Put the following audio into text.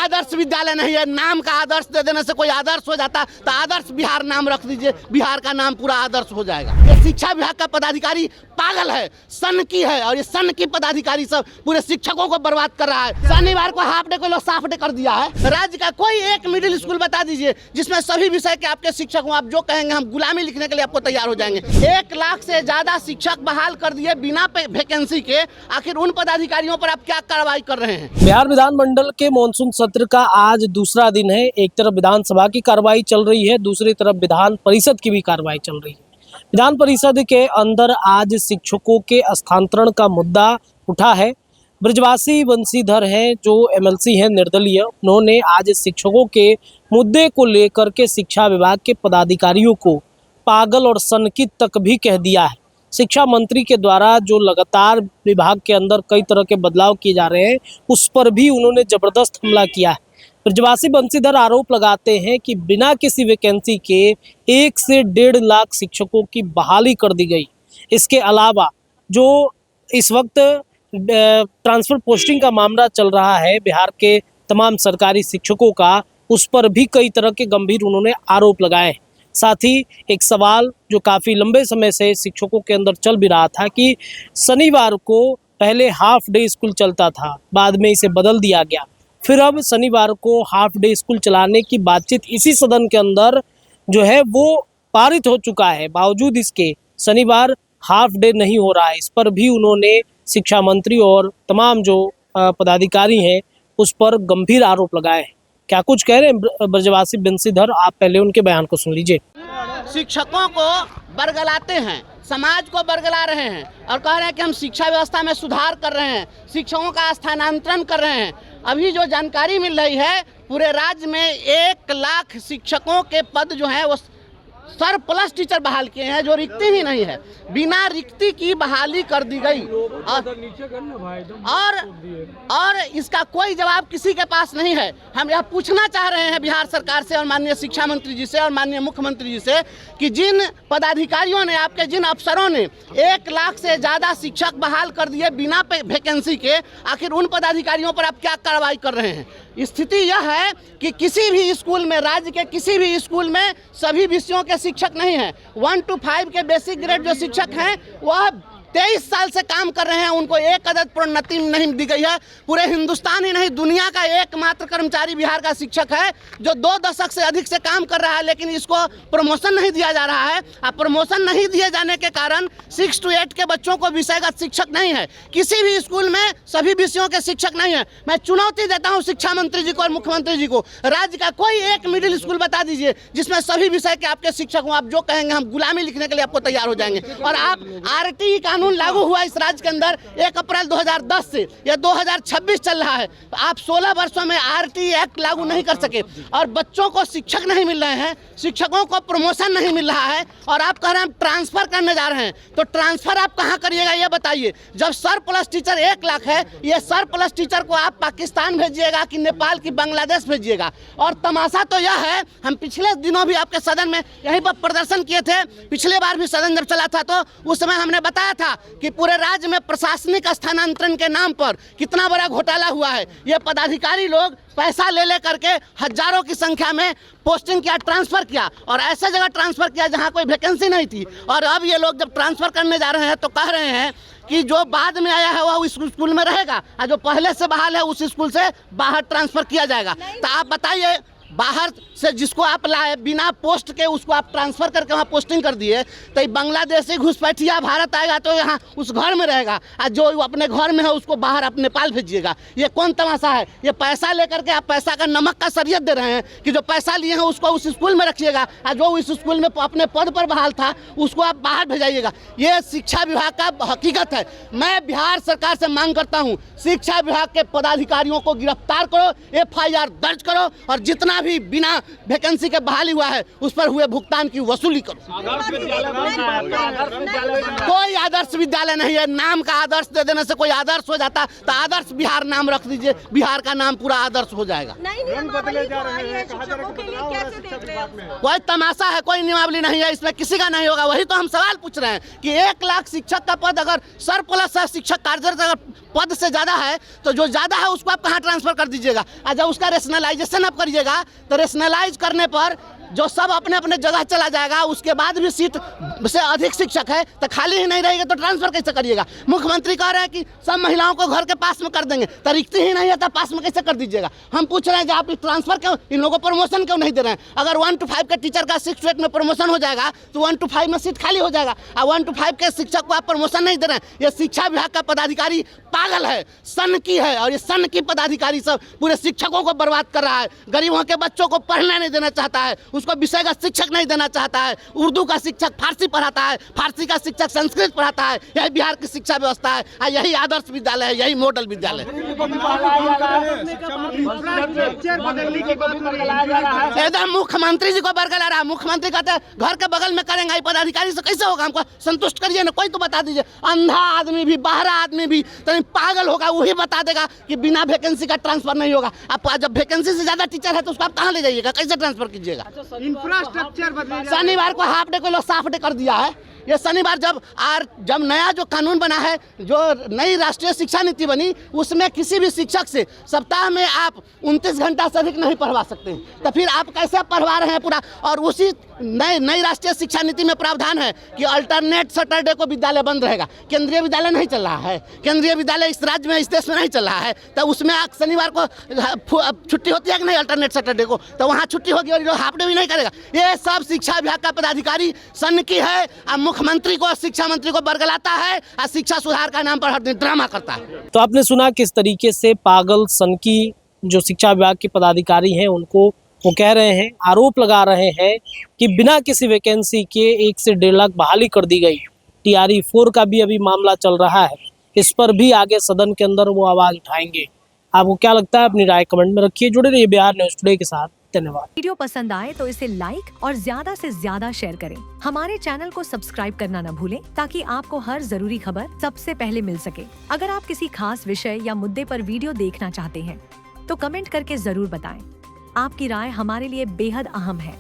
आदर्श विद्यालय नहीं है। नाम का आदर्श दे देने से कोई आदर्श हो जाता तो आदर्श बिहार नाम रख दीजिए, बिहार का नाम पूरा आदर्श हो जाएगा। ये शिक्षा विभाग का पदाधिकारी पागल है, सनकी है, और ये सनकी पदाधिकारी सब पूरे शिक्षकों को बर्बाद कर रहा है। शनिवार को हाफ डे को लोग साफ डे कर दिया है। राज्य का कोई एक मिडिल स्कूल बता दीजिए जिसमें सभी विषय के आपके शिक्षक हो, आप जो कहेंगे हम गुलामी लिखने के लिए आपको तैयार हो जाएंगे। 1 लाख से ज्यादा शिक्षक बहाल कर दिए बिना वैकेंसी के। आखिर उन पदाधिकारियों पर आप क्या कार्रवाई कर रहे हैं? बिहार विधानमंडल के मॉनसून सत्र का आज दूसरा दिन है। एक तरफ विधानसभा की कार्रवाई चल रही है, दूसरी तरफ विधान परिषद की भी कार्रवाई चल रही है। विधान परिषद के अंदर आज शिक्षकों के स्थानांतरण का मुद्दा उठा है। ब्रजवासी बंशीधर हैं जो एमएलसी हैं निर्दलीय, उन्होंने आज शिक्षकों के मुद्दे को लेकर के शिक्षा विभाग के पदाधिकारियों को पागल और सनकी तक भी कह दिया है। शिक्षा मंत्री के द्वारा जो लगातार विभाग के अंदर कई तरह के बदलाव किए जा रहे हैं, उस पर भी उन्होंने जबरदस्त हमला किया है। ब्रजवासी बंशीधर आरोप लगाते हैं कि बिना किसी वैकेंसी के 1 से 1.5 लाख शिक्षकों की बहाली कर दी गई। इसके अलावा जो इस वक्त ट्रांसफर पोस्टिंग का मामला चल रहा है बिहार के तमाम सरकारी शिक्षकों का, उस पर भी कई तरह के गंभीर उन्होंने आरोप लगाए हैं। साथ ही एक सवाल जो काफ़ी लंबे समय से शिक्षकों के अंदर चल भी रहा था कि शनिवार को पहले हाफ डे स्कूल चलता था, बाद में इसे बदल दिया गया, फिर अब शनिवार को हाफ डे स्कूल चलाने की बातचीत इसी सदन के अंदर जो है वो पारित हो चुका है। बावजूद इसके शनिवार हाफ डे नहीं हो रहा है। इस पर भी उन्होंने शिक्षा मंत्री और तमाम जो पदाधिकारी हैं उस पर गंभीर आरोप लगाए हैं। क्या कुछ कह रहे हैं ब्रजवासी बंशीधर, आप पहले उनके बयान को सुन लीजिए। शिक्षकों को बरगलाते हैं, समाज को बरगला रहे हैं और कह रहे हैं कि हम शिक्षा व्यवस्था में सुधार कर रहे हैं, शिक्षकों का स्थानांतरण कर रहे हैं। अभी जो जानकारी मिल रही है, पूरे राज्य में 1 लाख शिक्षकों के पद जो हैं वो सरप्लस टीचर बहाल किए हैं, जो रिक्ति ही नहीं है, बिना रिक्ति की बहाली कर दी गई। और इसका कोई जवाब किसी के पास नहीं है। हम यह पूछना चाह रहे हैं बिहार सरकार से और माननीय शिक्षा मंत्री जी से और माननीय मुख्यमंत्री जी से कि जिन पदाधिकारियों ने, आपके जिन अफसरों ने 1 लाख से ज़्यादा शिक्षक बहाल कर दिए बिना वैकेंसी के, आखिर उन पदाधिकारियों पर आप क्या कार्रवाई कर रहे हैं? स्थिति यह है कि किसी भी स्कूल में, राज्य के किसी भी स्कूल में सभी विषयों के शिक्षक नहीं हैं। 1 to 5 के बेसिक ग्रेड जो शिक्षक हैं वह 23 साल से काम कर रहे हैं, उनको एक अदद प्रोन्नति नहीं दी गई है। पूरे हिंदुस्तान ही नहीं, दुनिया का एकमात्र कर्मचारी बिहार का शिक्षक है जो 2 दशक से अधिक से काम कर रहा है, लेकिन इसको प्रमोशन नहीं दिया जा रहा है। अब प्रमोशन नहीं दिए जाने के कारण 6 to 8 के बच्चों को विषयगत शिक्षक नहीं है। किसी भी स्कूल में सभी विषयों के शिक्षक नहीं है। मैं चुनौती देता हूँ शिक्षा मंत्री जी को और मुख्यमंत्री जी को, राज्य का कोई एक मिडिल स्कूल बता दीजिए जिसमें सभी विषय के आपके शिक्षक हो, आप जो कहेंगे हम गुलामी लिखने के लिए आपको तैयार हो जाएंगे। और आप RTE कानून लागू हुआ इस राज्य के अंदर 1 अप्रैल 2010 से, यह 2026 चल रहा है। आप 16 वर्षों में RTE एक्ट लागू नहीं कर सके और बच्चों को शिक्षक नहीं मिल रहे हैं, शिक्षकों को प्रमोशन नहीं मिल रहा है, और आप कह रहे हैं हम ट्रांसफर करने जा रहे हैं। तो ट्रांसफर आप कहां करिएगा ये बताइए? जब सरप्लस टीचर 1 लाख है, ये सरप्लस टीचर को आप पाकिस्तान भेजिएगा कि नेपाल की बांग्लादेश भेजिएगा? और तमाशा तो यह है, हम पिछले दिनों भी आपके सदन में यहीं पर प्रदर्शन किए थे। पिछले बार भी सदन जब चला था तो उस समय हमने बताया था कि पूरे राज्य में प्रशासनिक स्थानांतरण के नाम पर कितना बड़ा घोटाला हुआ है। ये पदाधिकारी लोग पैसा ले करके हजारों की संख्या में पोस्टिंग किया, ट्रांसफर किया, और ऐसे जगह ट्रांसफर किया जहां कोई वैकेंसी नहीं थी। और अब ये लोग जब ट्रांसफर करने जा रहे हैं तो कह रहे हैं कि जो बाद में आया है वह उस स्कूल में रहेगा और जो पहले से बहाल है उस स्कूल से बाहर ट्रांसफर किया जाएगा। तो आप बताइए, बाहर से जिसको आप लाए बिना पोस्ट के उसको आप ट्रांसफर करके वहाँ पोस्टिंग कर दिए, तो बांग्लादेशी घुसपैठिया भारत आएगा तो यहाँ उस घर में रहेगा, और जो अपने घर में है उसको बाहर आप नेपाल भेजिएगा। ये कौन तमाशा है? ये पैसा लेकर के आप पैसा का नमक का शरीयत दे रहे हैं कि जो पैसा लिए हैं उसको उस स्कूल में रखिएगा और जो उस स्कूल में अपने पद पर बहाल था उसको आप बाहर भेजाइएगा। ये शिक्षा विभाग का हकीकत है। मैं बिहार सरकार से मांग करता हूँ, शिक्षा विभाग के पदाधिकारियों को गिरफ्तार करो, FIR दर्ज करो, और जितना भी बिना वैकेंसी के बहाली हुआ है उस पर हुए भुगतान की वसूली करो। कोई आदर्श विद्यालय नहीं है, नाम का आदर्श दे देने से कोई आदर्श हो जाता तो आदर्श बिहार नाम रख दीजिए, बिहार का नाम पूरा आदर्श हो जाएगा। कोई तमाशा है, कोई नियमावली नहीं है, इसमें किसी का नहीं होगा। वही तो हम सवाल पूछ रहे हैं कि 1 लाख शिक्षक का पद अगर सरप्लस है, शिक्षक कार्यरत अगर पद से ज़्यादा है तो जो ज़्यादा है उसको आप कहाँ ट्रांसफ़र कर दीजिएगा। और जब उसका रेशनलाइजेशन आप करिएगा तो रेशनलाइज करने पर जो सब अपने अपने जगह चला जाएगा, उसके बाद भी सीट से अधिक शिक्षक है तो खाली ही नहीं रहेगी तो ट्रांसफर कैसे करिएगा। मुख्यमंत्री कह रहे हैं कि सब महिलाओं को घर के पास में कर देंगे, तो रिक्ति ही नहीं है तो पास में कैसे कर दीजिएगा। हम पूछ रहे हैं कि आप ट्रांसफर क्यों, इन लोगों को प्रमोशन क्यों नहीं दे रहे हैं। अगर 1 to 5 के टीचर का 6 to 8 में प्रमोशन हो जाएगा तो 1 to 5 में सीट खाली हो जाएगा, और 1 to 5 के शिक्षक को आप प्रमोशन नहीं दे रहे हैं। ये शिक्षा विभाग का पदाधिकारी पागल है, सन की है, और ये सन की पदाधिकारी सब पूरे शिक्षकों को बर्बाद कर रहा है। गरीबों के बच्चों को पढ़ने नहीं देना चाहता है, उसको विषय का शिक्षक नहीं देना चाहता है। उर्दू का शिक्षक फारसी पढ़ाता है, फारसी का शिक्षक संस्कृत पढ़ाता है। यही बिहार की शिक्षा व्यवस्था है, और यही आदर्श विद्यालय है, यही मॉडल विद्यालय है। एकदम मुख्यमंत्री जी को बरगला रहा है। मुख्यमंत्री कहते हैं घर के बगल में करेंगे, पदाधिकारी से कैसे होगा। हमको संतुष्ट करिए ना, कोई तो बता दीजिए। अंधा आदमी भी, बहरा आदमी भी तो पागल होगा, वही बता देगा कि बिना वैकेंसी का ट्रांसफर नहीं होगा। आप जब वैकेंसी से ज्यादा टीचर है तो उसको आप कहाँ ले जाइएगा, कैसे ट्रांसफर कीजिएगा। शनिवार को हाफ डे को लोग साफ डे कर दिया है। ये शनिवार जब नया जो कानून बना है, जो नई राष्ट्रीय शिक्षा नीति बनी, उसमें किसी भी शिक्षक से सप्ताह में आप 29 घंटा से अधिक नहीं पढ़वा सकते हैं। तो फिर आप कैसे पढ़वा रहे हैं पूरा। और उसी नई राष्ट्रीय शिक्षा नीति में प्रावधान है कि अल्टरनेट सैटरडे को विद्यालय बंद रहेगा। केंद्रीय विद्यालय नहीं चल रहा है, केंद्रीय विद्यालय इस राज्य में, इस देश में नहीं चल रहा है, तो उसमें शनिवार को छुट्टी होती है कि नहीं, अल्टरनेट सैटरडे को, तो वहाँ छुट्टी होगी और हाफ डे भी नहीं करेगा। ये सब शिक्षा विभाग का पदाधिकारी सन की है, मुख्यमंत्री को, शिक्षा मंत्री को बरगलाता है और शिक्षा सुधार का नाम पर हर दिन ड्रामा करता है। तो आपने सुना किस तरीके से पागल सन की जो शिक्षा विभाग के पदाधिकारी हैं उनको वो कह रहे हैं, आरोप लगा रहे हैं कि बिना किसी वैकेंसी के 1 से 1.5 लाख बहाली कर दी गई। TRE 4 का भी अभी मामला चल रहा है, इस पर भी आगे सदन के अंदर वो आवाज उठाएंगे। आपको क्या लगता है, अपनी राय कमेंट में रखिए। जुड़े रहिए बिहार न्यूज टुडे के साथ। धन्यवाद। वीडियो पसंद आए तो इसे लाइक और ज्यादा से ज्यादा शेयर करें। हमारे चैनल को सब्सक्राइब करना न भूलें ताकि आपको हर जरूरी खबर सबसे पहले मिल सके। अगर आप किसी खास विषय या मुद्दे पर वीडियो देखना चाहते हैं तो कमेंट करके जरूर बताएं। आपकी राय हमारे लिए बेहद अहम है।